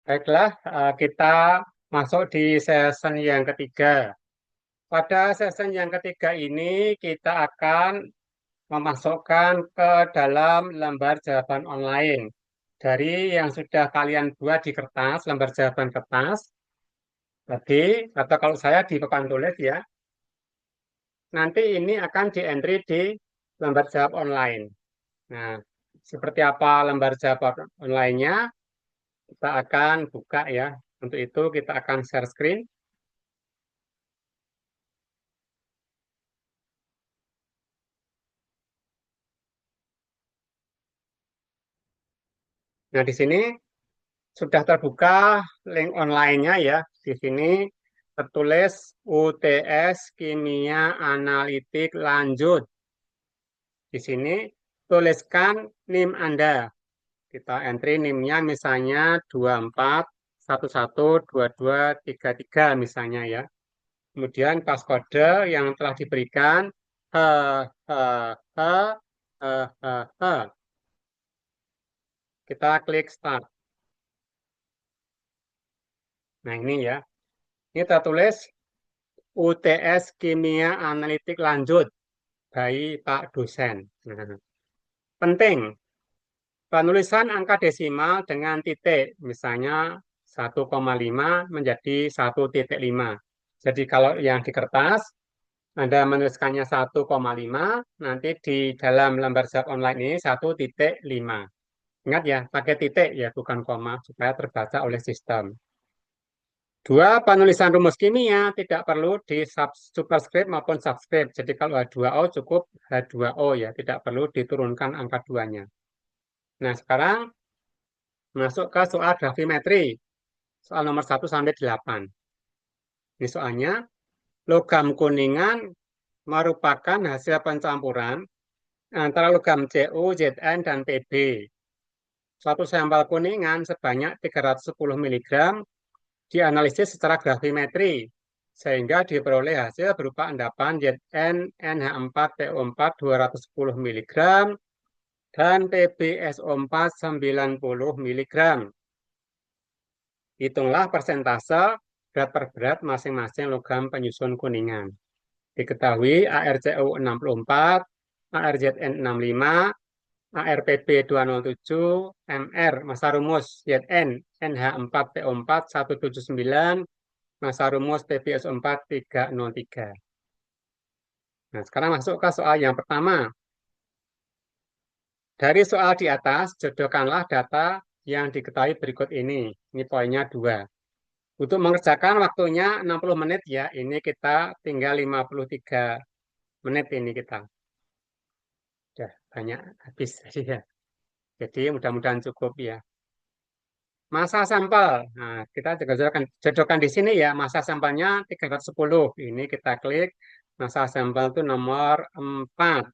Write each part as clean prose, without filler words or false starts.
Baiklah, kita masuk di season yang ketiga. Pada season yang ketiga ini, kita akan memasukkan ke dalam lembar jawaban online. Dari yang sudah kalian buat di kertas, lembar jawaban kertas, tadi, atau kalau saya di papan tulis ya, nanti ini akan di-entry di lembar jawab online. Nah, seperti apa lembar jawab online-nya, kita akan buka ya. Untuk itu, kita akan share screen. Nah, di sini sudah terbuka link online-nya ya. Di sini tertulis UTS Kimia Analitik Lanjut. Di sini tuliskan NIM Anda. Kita entry NIM-nya misalnya 24112233 misalnya ya. Kemudian passcode yang telah diberikan he he he he. Kita klik start. Nah, ini ya. Ini tertulis UTS Kimia Analitik Lanjut by Pak Dosen. Nah, penting, penulisan angka desimal dengan titik, misalnya 1,5 menjadi 1,5. Jadi kalau yang di kertas, Anda menuliskannya 1,5, nanti di dalam lembar jawab online ini 1,5. Ingat ya, pakai titik ya, bukan koma, supaya terbaca oleh sistem. Dua, penulisan rumus kimia tidak perlu di superscript maupun subscript. Jadi kalau H2O cukup H2O ya, tidak perlu diturunkan angka 2-nya. Nah, sekarang masuk ke soal grafimetri. Soal nomor 1 sampai 8. Ini soalnya, logam kuningan merupakan hasil pencampuran antara logam Cu, Zn, dan Pb. Suatu sampel kuningan sebanyak 310 mg dianalisis secara grafimetri sehingga diperoleh hasil berupa endapan Zn NH4PO4 210 mg dan PbSO4 90 mg. Hitunglah persentase berat per berat masing-masing logam penyusun kuningan. Diketahui ARCU 64, ARZN 65, ARPB 207, MR masa rumus ZN NH4PO4 179, masa rumus PbSO4 303. Nah, sekarang masuk ke soal yang pertama. Dari soal di atas, jodohkanlah data yang diketahui berikut ini. Ini poinnya 2. Untuk mengerjakan waktunya 60 menit ya. Ini kita tinggal 53 menit ini kita. Sudah banyak habis ya. Jadi mudah-mudahan cukup ya. Masa sampel. Nah, kita jodohkan di sini ya. Masa sampelnya 310. Ini kita klik. Masa sampel itu nomor 4.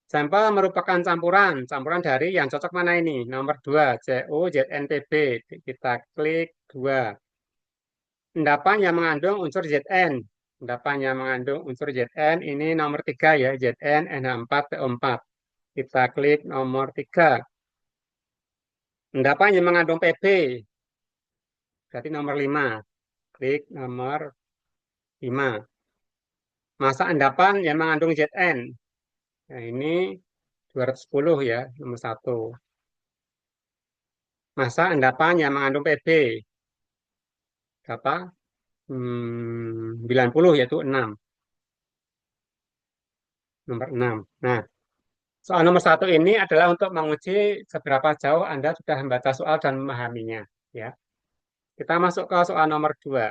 Sampel merupakan campuran. Campuran dari yang cocok mana ini? Nomor 2. CU, ZNPB. Kita klik 2. Endapan yang mengandung unsur Zn. Endapan yang mengandung unsur Zn ini nomor 3 ya. Zn NH4PO4. Kita klik nomor 3. Endapan yang mengandung Pb. Berarti nomor 5. Klik nomor 5. Masa endapan yang mengandung Zn. Nah, ini 210 ya, nomor 1. Masa endapan yang mengandung Pb. Berapa? 90 yaitu 6. Nomor 6. Nah, soal nomor 1 ini adalah untuk menguji seberapa jauh Anda sudah membaca soal dan memahaminya. Ya. Kita masuk ke soal nomor 2.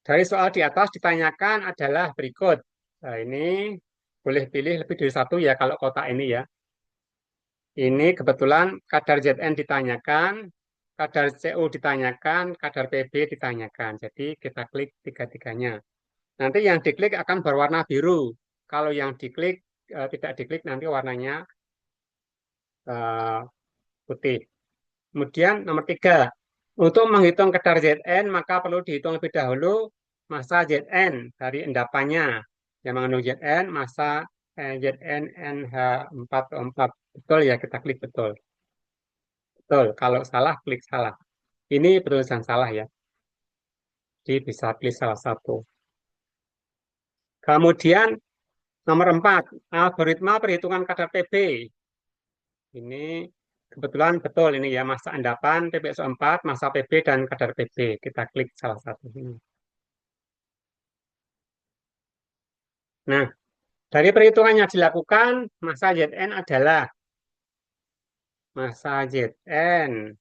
Dari soal di atas ditanyakan adalah berikut. Nah, ini boleh pilih lebih dari satu ya kalau kotak ini ya. Ini kebetulan kadar Zn ditanyakan, kadar Cu ditanyakan, kadar Pb ditanyakan. Jadi kita klik tiga-tiganya. Nanti yang diklik akan berwarna biru. Kalau yang diklik tidak diklik nanti warnanya putih. Kemudian nomor 3, untuk menghitung kadar Zn maka perlu dihitung lebih dahulu massa Zn dari endapannya. Yang mengandung Zn, massa Zn NH4O4. Betul ya, kita klik betul. Betul, kalau salah klik salah. Ini penulisan salah ya. Jadi bisa pilih salah satu. Kemudian nomor 4, algoritma perhitungan kadar PB. Ini kebetulan betul ini ya, masa endapan, PbSO4, masa PB, dan kadar PB. Kita klik salah satu ini. Nah, dari perhitungan yang dilakukan, masa Zn adalah masa Zn.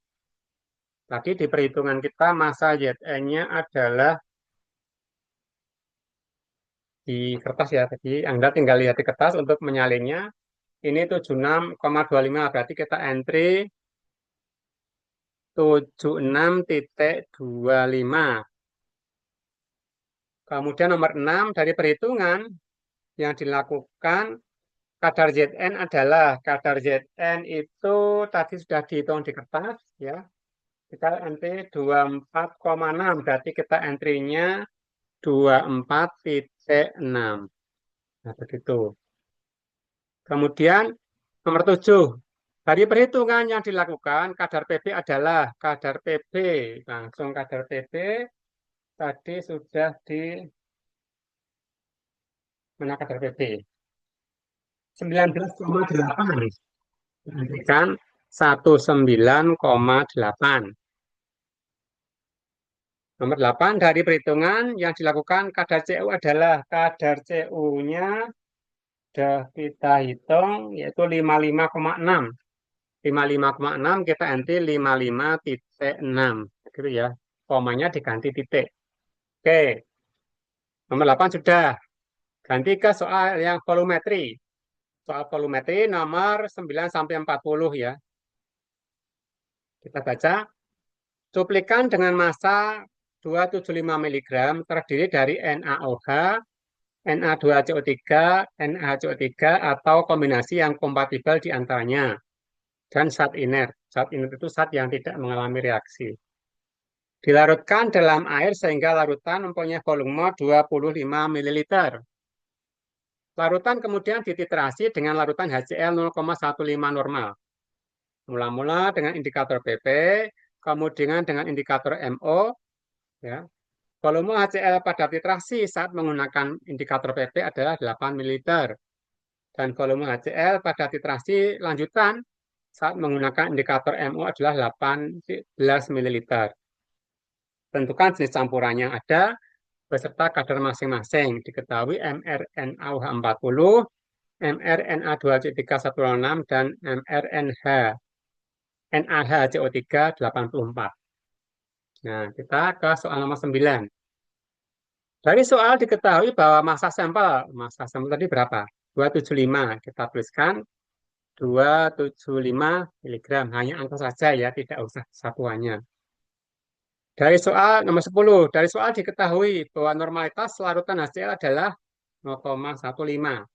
Tadi di perhitungan kita masa Zn-nya adalah di kertas ya. Tadi Anda tinggal lihat di kertas untuk menyalinnya. Ini 76,25. Berarti kita entry 76,25. Kemudian nomor 6 dari perhitungan yang dilakukan, kadar Zn adalah, kadar Zn itu tadi sudah dihitung di kertas ya. Kita entry 24,6. Berarti kita entry-nya 24,6. Nah, begitu. Kemudian nomor 7. Dari perhitungan yang dilakukan, kadar PB adalah kadar PB. Langsung kadar PB tadi sudah di mana kadar PB? 19,8. Kan 19,8. Nomor 8, dari perhitungan yang dilakukan, kadar CU adalah, kadar CU-nya sudah kita hitung yaitu 55,6. 55,6 kita ganti 55,6 gitu ya. Komanya diganti titik. Oke. Nomor 8 sudah. Ganti ke soal yang volumetri. Soal volumetri nomor 9 sampai 40 ya. Kita baca. Cuplikan dengan massa 275 mg terdiri dari NaOH, Na2CO3, NaCO3 atau kombinasi yang kompatibel di antaranya. Dan zat inert. Zat inert itu zat yang tidak mengalami reaksi. Dilarutkan dalam air sehingga larutan mempunyai volume 25 ml. Larutan kemudian dititrasi dengan larutan HCl 0,15 normal. Mula-mula dengan indikator PP, kemudian dengan indikator MO. Ya. Volume HCl pada titrasi saat menggunakan indikator PP adalah 8 ml. Dan volume HCl pada titrasi lanjutan saat menggunakan indikator MO adalah 18 ml. Tentukan jenis campurannya yang ada beserta kadar masing-masing. Diketahui mRNaOH40, mRNA2CO3 dan NaHCO3 84. Nah, kita ke soal nomor 9. Dari soal diketahui bahwa massa sampel tadi berapa? 275. Kita tuliskan 275 mg. Hanya angka saja ya, tidak usah satuannya. Dari soal nomor 10. Dari soal diketahui bahwa normalitas larutan HCl adalah 0,15.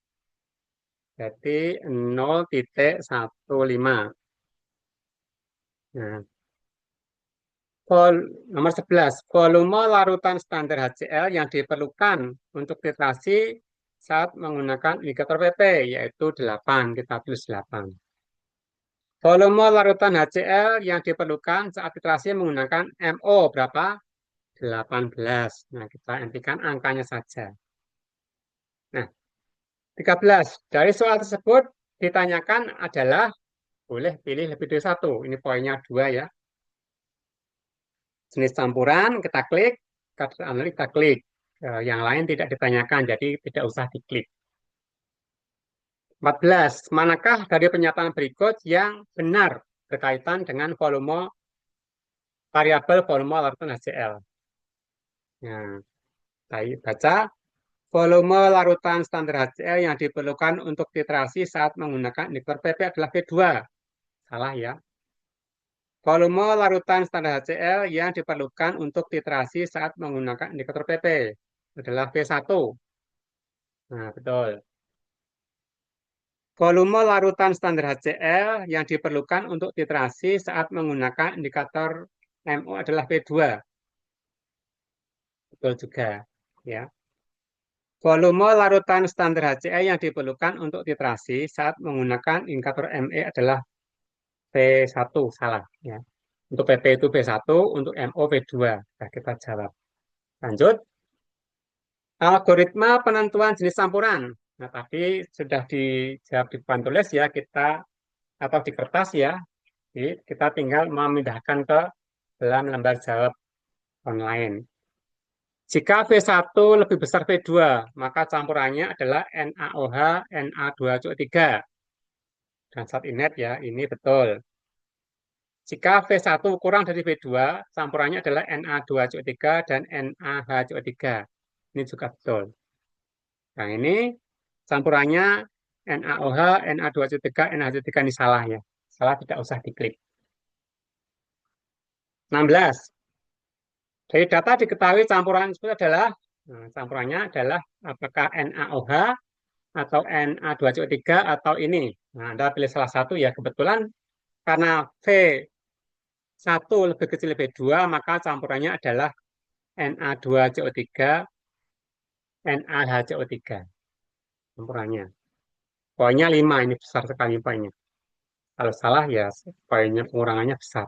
Jadi 0,15. Nah, nomor 11. Volume larutan standar HCl yang diperlukan untuk titrasi saat menggunakan indikator PP, yaitu 8. Kita tulis 8. Volume larutan HCl yang diperlukan saat titrasi menggunakan MO berapa? 18. Nah, kita hentikan angkanya saja. Nah, 13. Dari soal tersebut ditanyakan adalah boleh pilih lebih dari satu. Ini poinnya 2 ya. Jenis campuran kita klik, kadar analit kita klik. Yang lain tidak ditanyakan, jadi tidak usah diklik. 14. Manakah dari pernyataan berikut yang benar berkaitan dengan variabel volume larutan HCl? Nah, saya baca. Volume larutan standar HCl yang diperlukan untuk titrasi saat menggunakan indikator PP adalah V2. Salah ya. Volume larutan standar HCl yang diperlukan untuk titrasi saat menggunakan indikator PP adalah V1. Nah, betul. Volume larutan standar HCl yang diperlukan untuk titrasi saat menggunakan indikator MO adalah V2. Betul juga. Ya. Volume larutan standar HCl yang diperlukan untuk titrasi saat menggunakan indikator ME adalah V1. Salah. Ya. Untuk PP itu B1, untuk MO B2. Nah, kita jawab. Lanjut. Algoritma penentuan jenis campuran. Nah, tadi sudah dijawab di papan tulis ya, kita atau di kertas ya. Jadi, kita tinggal memindahkan ke dalam lembar jawab online. Jika V1 lebih besar V2, maka campurannya adalah NaOH Na2CO3. Dan saat ingat ya, ini betul. Jika V1 kurang dari V2, campurannya adalah Na2CO3 dan NaHCO3. Ini juga betul. Nah, ini campurannya NaOH, Na2CO3, NaHCO3 ini salah ya. Salah, tidak usah diklik. 16. Dari data diketahui campuran tersebut adalah, nah, campurannya adalah apakah NaOH atau Na2CO3 atau ini. Nah, Anda pilih salah satu ya. Kebetulan karena V1 lebih kecil dari V2, maka campurannya adalah Na2CO3, NaHCO3. Campurannya. Poinnya 5, ini besar sekali poinnya. Kalau salah ya poinnya pengurangannya besar.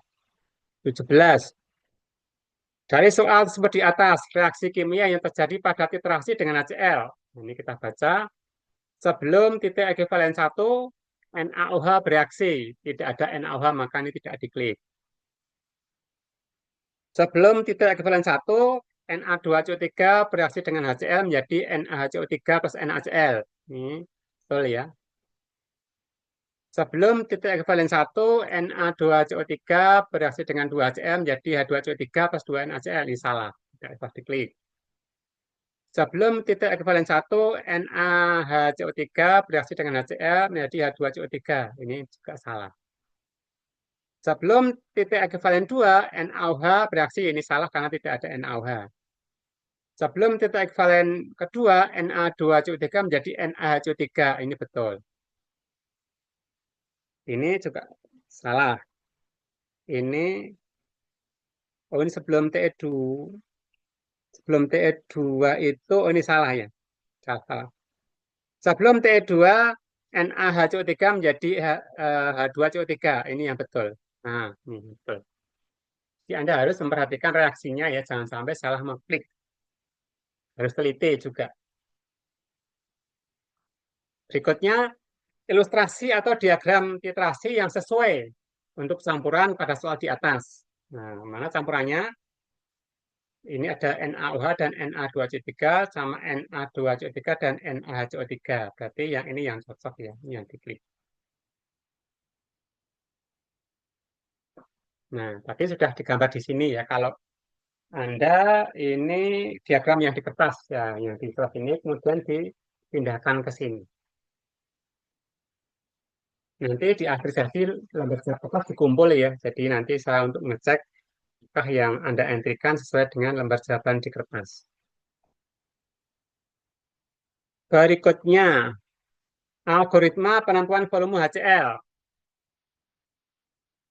17. Dari soal tersebut di atas, reaksi kimia yang terjadi pada titrasi dengan HCl. Ini kita baca. Sebelum titik ekivalen 1, NaOH bereaksi. Tidak ada NaOH, maka ini tidak diklik. Sebelum titik ekivalen 1, Na2CO3 bereaksi dengan HCl menjadi NaHCO3 plus NaCl. Ini betul ya. Sebelum titik ekivalen 1, Na2CO3 bereaksi dengan 2HCl menjadi H2CO3 plus 2NaCl. Ini salah. Tidak dapat diklik. Sebelum titik ekivalen 1, NaHCO3 bereaksi dengan HCl menjadi H2CO3. Ini juga salah. Sebelum titik ekivalen 2, NaOH bereaksi. Ini salah karena tidak ada NaOH. Sebelum titik ekivalen kedua, Na2CO3 menjadi NaHCO3. Ini betul. Ini juga salah. Ini, oh ini sebelum TE2. Sebelum TE2 itu, oh ini salah ya. Salah. Sebelum TE2, NaHCO3 menjadi H2CO3. Ini yang betul. Nah, ini betul. Jadi Anda harus memperhatikan reaksinya ya, jangan sampai salah mengklik. Harus teliti juga. Berikutnya, ilustrasi atau diagram titrasi yang sesuai untuk campuran pada soal di atas. Nah, mana campurannya? Ini ada NaOH dan Na2CO3 sama Na2CO3 dan NaHCO3. Berarti yang ini yang cocok ya, ini yang diklik. Nah, tadi sudah digambar di sini ya. Kalau Anda ini diagram yang di kertas ya, yang di kertas ini kemudian dipindahkan ke sini. Nanti di akhir sesi lembar jawab kertas dikumpul ya. Jadi nanti saya untuk mengecek apakah yang Anda entrikan sesuai dengan lembar jawaban di kertas. Berikutnya, algoritma penentuan volume HCl.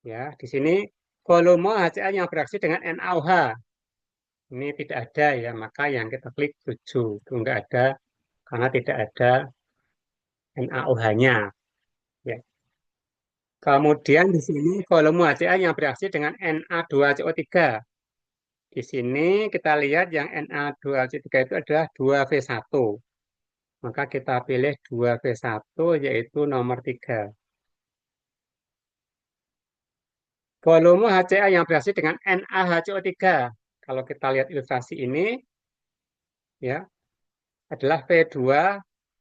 Ya, di sini volume HCl yang bereaksi dengan NaOH. Ini tidak ada ya, maka yang kita klik 7. Itu enggak ada karena tidak ada NaOH-nya. Ya. Kemudian di sini volume HCl yang bereaksi dengan Na2CO3. Di sini kita lihat yang Na2CO3 itu adalah 2V1. Maka kita pilih 2V1 yaitu nomor 3. Volume HCl yang bereaksi dengan NaHCO3. Kalau kita lihat ilustrasi ini, ya, adalah V2,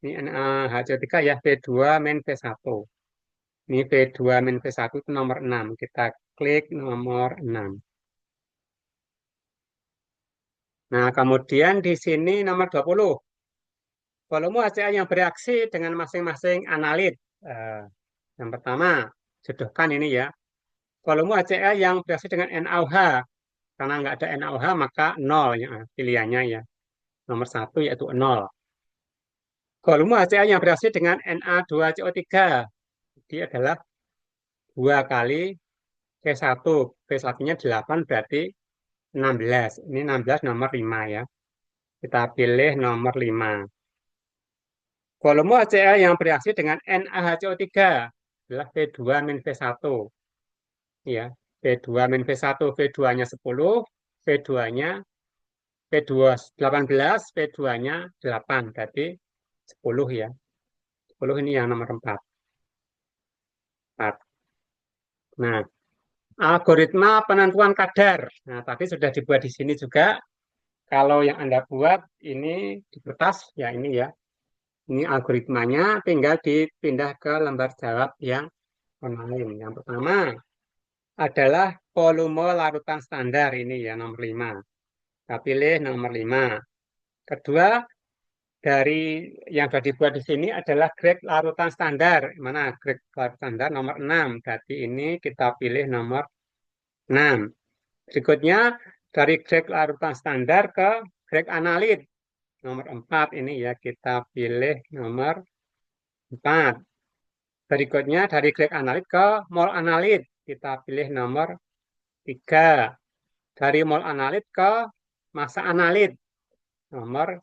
ini NaHCO3 ya, V2 min V1. Ini V2 min V1 itu nomor 6. Kita klik nomor 6. Nah, kemudian di sini nomor 20. Volume HCl yang bereaksi dengan masing-masing analit. Yang pertama, jodohkan ini ya. Volume HCl yang bereaksi dengan NaOH. Karena nggak ada NaOH, maka 0 ya, pilihannya ya. Nomor 1 yaitu 0. Volume HCl yang bereaksi dengan Na2CO3. Dia adalah 2 kali V1. V1-nya 8 berarti 16. Ini 16 nomor 5 ya. Kita pilih nomor 5. Volume HCl yang bereaksi dengan NaHCO3 adalah V2 min V1. Ya. V2 min V1, V2-nya 10, V2-nya V2 18, V2-nya 8, berarti 10 ya. 10 ini yang nomor 4. Nah, algoritma penentuan kadar. Nah, tadi sudah dibuat di sini juga. Kalau yang Anda buat ini di kertas, ya ini ya. Ini algoritmanya, tinggal dipindah ke lembar jawab yang online. Yang pertama adalah volume larutan standar, ini ya nomor 5. Kita pilih nomor 5. Kedua, dari yang sudah dibuat di sini adalah grade larutan standar. Mana grade larutan standar nomor 6. Berarti ini kita pilih nomor 6. Berikutnya, dari grade larutan standar ke grade analit. Nomor 4 ini ya, kita pilih nomor 4. Berikutnya, dari grade analit ke mol analit. Kita pilih nomor 3. Dari mol analit ke massa analit. Nomor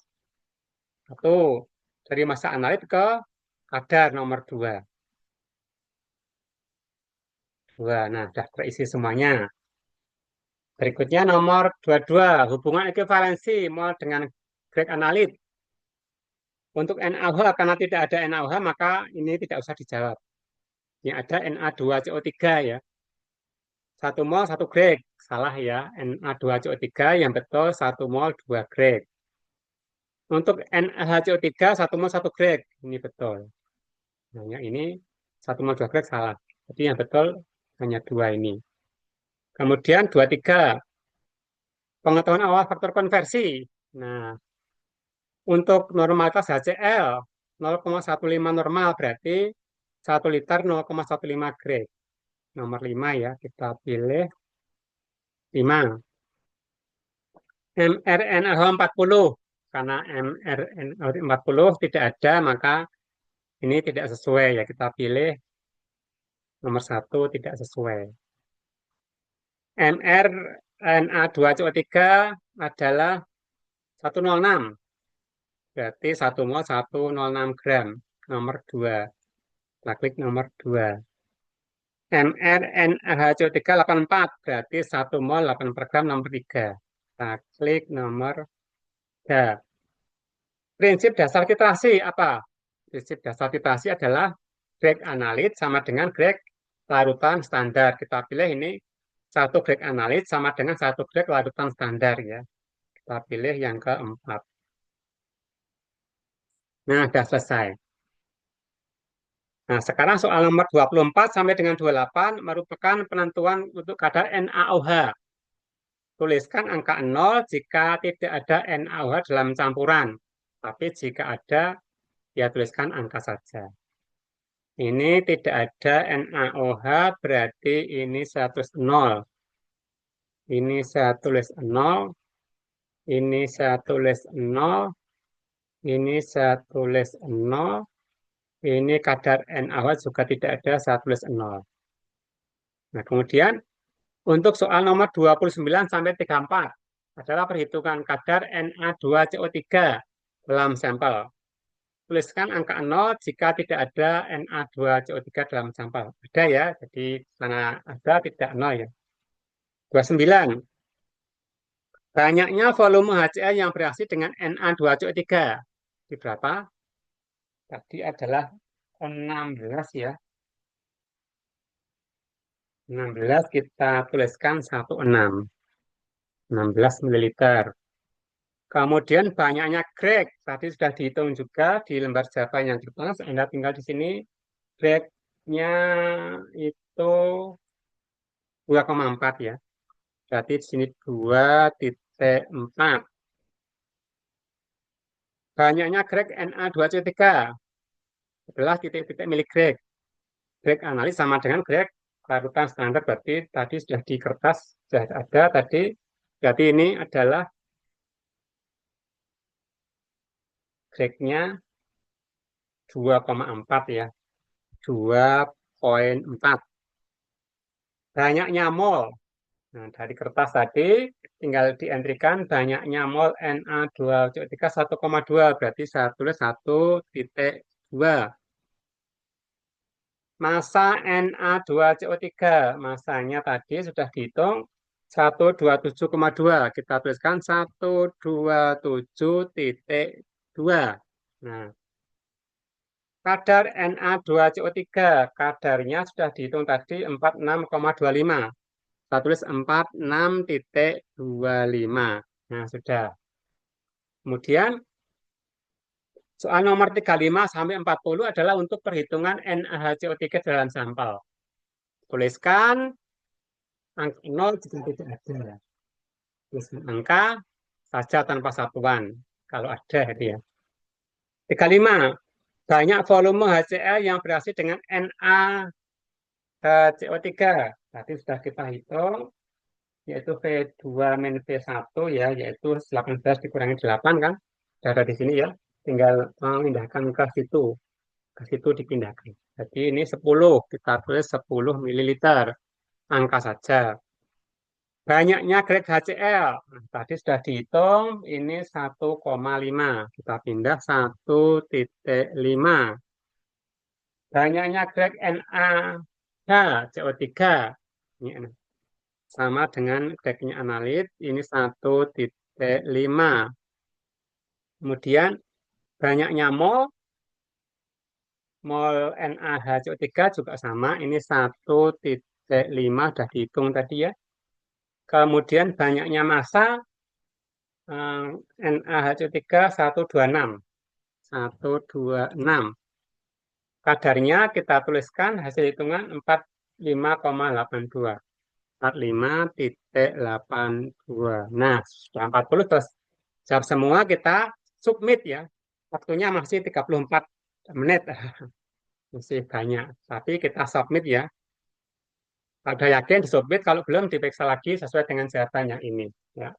1. Dari massa analit ke kadar nomor 2. Nah, sudah terisi semuanya. Berikutnya nomor 22, hubungan ekuivalensi mol dengan grade analit. Untuk NaOH, karena tidak ada NaOH, maka ini tidak usah dijawab. Ini ada Na2CO3 ya. 1 mol 1 grade. Salah ya, Na2CO3 yang betul 1 mol 2 grade. Untuk NaHCO3 1 mol 1 grade. Ini betul. Nah, yang ini 1 mol 2 grade salah. Jadi yang betul hanya 2 ini. Kemudian 23, pengetahuan awal faktor konversi. Nah, untuk normalitas HCl 0,15 normal berarti 1 liter 0,15 grade. Nomor 5 ya, kita pilih 5. mRNA 40. Karena mRNA 40 tidak ada, maka ini tidak sesuai ya. Kita pilih nomor 1 tidak sesuai. mRNA2CO3 adalah 106. Berarti 1 mol 106 gram. Nomor 2. Kita klik nomor 2. mRNAHCO3 84. Berarti 1 mol 8 per gram nomor 3. Kita klik nomor 3. Prinsip dasar titrasi apa? Prinsip dasar titrasi adalah grade analit sama dengan grade larutan standar. Kita pilih ini 1 grade analit sama dengan 1 grade larutan standar ya. Kita pilih yang keempat. Nah, sudah selesai. Nah, sekarang soal nomor 24 sampai dengan 28 merupakan penentuan untuk kadar NaOH. Tuliskan angka 0 jika tidak ada NaOH dalam campuran. Tapi jika ada, ya tuliskan angka saja. Ini tidak ada NaOH, berarti ini saya tulis 0. Ini saya tulis 0. Ini saya tulis 0. Ini saya tulis 0. Ini kadar NaOH juga tidak ada, saya tulis 0. Nah, kemudian untuk soal nomor 29 sampai 34 adalah perhitungan kadar Na2CO3 dalam sampel. Tuliskan angka 0 jika tidak ada Na2CO3 dalam sampel. Ada ya, jadi mana ada tidak 0 ya. 29. Banyaknya volume HCl yang bereaksi dengan Na2CO3. Di berapa? Tadi adalah 16 ya. 16 kita tuliskan 16. 16 ml. Kemudian banyaknya grek. Tadi sudah dihitung juga di lembar Java yang di atas. Anda tinggal di sini. Greknya itu 2,4 ya. Berarti di sini 2,4. Banyaknya grek Na2CO3 adalah titik-titik milik grek. Grek analis sama dengan grek larutan standar. Berarti tadi sudah di kertas sudah ada tadi. Berarti ini adalah greknya 2,4 ya. 2,4. Banyaknya mol. Nah, dari kertas tadi tinggal dientrikan banyaknya mol Na2CO3 1,2. Berarti saya tulis 1,2. Massa Na2CO3. Masanya tadi sudah dihitung 127,2. Kita tuliskan 127,2. Nah, kadar Na2CO3. Kadarnya sudah dihitung tadi 46,25. Kita tulis 46,25. Nah, sudah. Kemudian soal nomor 35 sampai 40 adalah untuk perhitungan NaHCO3 dalam sampel. Tuliskan angka 0 jika tidak ada. Tuliskan angka saja tanpa satuan. Kalau ada itu ya. 35. Banyak volume HCl yang bereaksi dengan NaHCO3. Tadi sudah kita hitung, yaitu V2-V1 ya, yaitu 18 dikurangi 8 kan. Sudah ada di sini ya. Tinggal memindahkan ke situ. Ke situ dipindahkan. Jadi ini 10, kita tulis 10 ml. Angka saja. Banyaknya grek HCl. Nah, tadi sudah dihitung, ini 1,5. Kita pindah 1,5. Banyaknya grek NaHCO3. Ini sama dengan greknya analit, ini 1,5. Kemudian banyaknya mol NaHCO3 juga sama, ini 1,5 sudah dihitung tadi ya. Kemudian banyaknya massa NaHCO3 126. 126. Kadarnya kita tuliskan hasil hitungan 45,82. 45,82. Nah, sudah 40 terus jawab semua, kita submit ya. Waktunya masih 34 menit. Masih banyak. Tapi kita submit ya. Kalau sudah yakin disubmit, kalau belum diperiksa lagi sesuai dengan jawaban yang ini. Ya.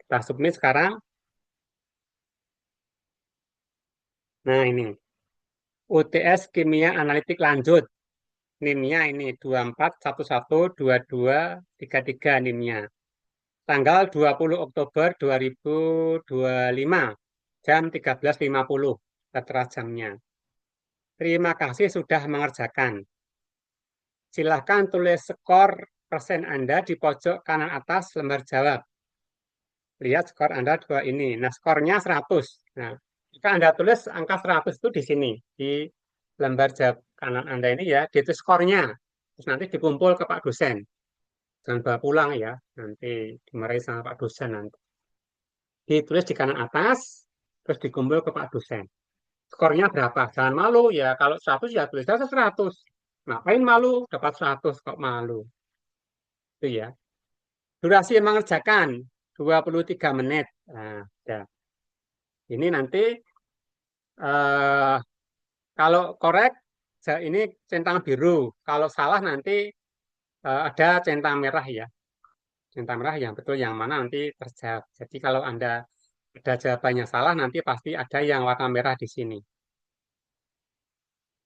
Kita submit sekarang. Nah ini. UTS Kimia Analitik Lanjut. NIM-nya ini 24112233 NIM-nya. Tanggal 20 Oktober 2025. Jam 13.50. Tertera jamnya. Terima kasih sudah mengerjakan. Silahkan tulis skor persen Anda di pojok kanan atas lembar jawab. Lihat skor Anda dua ini. Nah, skornya 100. Nah, jika Anda tulis angka 100 itu di sini. Di lembar jawab kanan Anda ini ya, itu skornya. Terus nanti dikumpul ke Pak dosen. Jangan bawa pulang ya. Nanti dimarahi sama Pak dosen nanti. Ditulis di kanan atas, terus dikumpul ke Pak dosen. Skornya berapa? Jangan malu ya. Kalau 100 ya tulis saja 100. Ngapain malu? Dapat 100 kok malu. Itu ya. Durasi mengerjakan 23 menit. Nah, ya. Ini nanti kalau korek ini centang biru. Kalau salah nanti ada centang merah ya. Centang merah yang betul yang mana nanti terjawab. Jadi kalau Anda ada jawabannya salah nanti pasti ada yang warna merah di sini.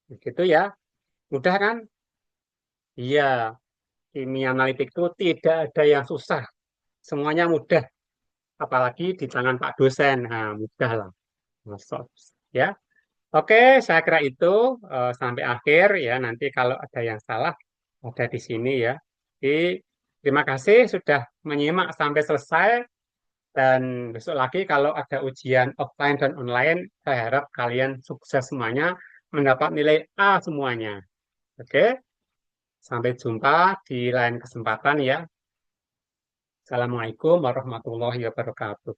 Begitu ya. Mudah kan? Iya, kimia analitik itu tidak ada yang susah. Semuanya mudah. Apalagi di tangan Pak dosen. Nah, mudah lah. Masuk. Ya. Oke, saya kira itu sampai akhir ya. Nanti kalau ada yang salah ada di sini ya. Jadi, terima kasih sudah menyimak sampai selesai dan besok lagi kalau ada ujian offline dan online, saya harap kalian sukses semuanya mendapat nilai A semuanya. Oke, sampai jumpa di lain kesempatan ya. Assalamualaikum warahmatullahi wabarakatuh.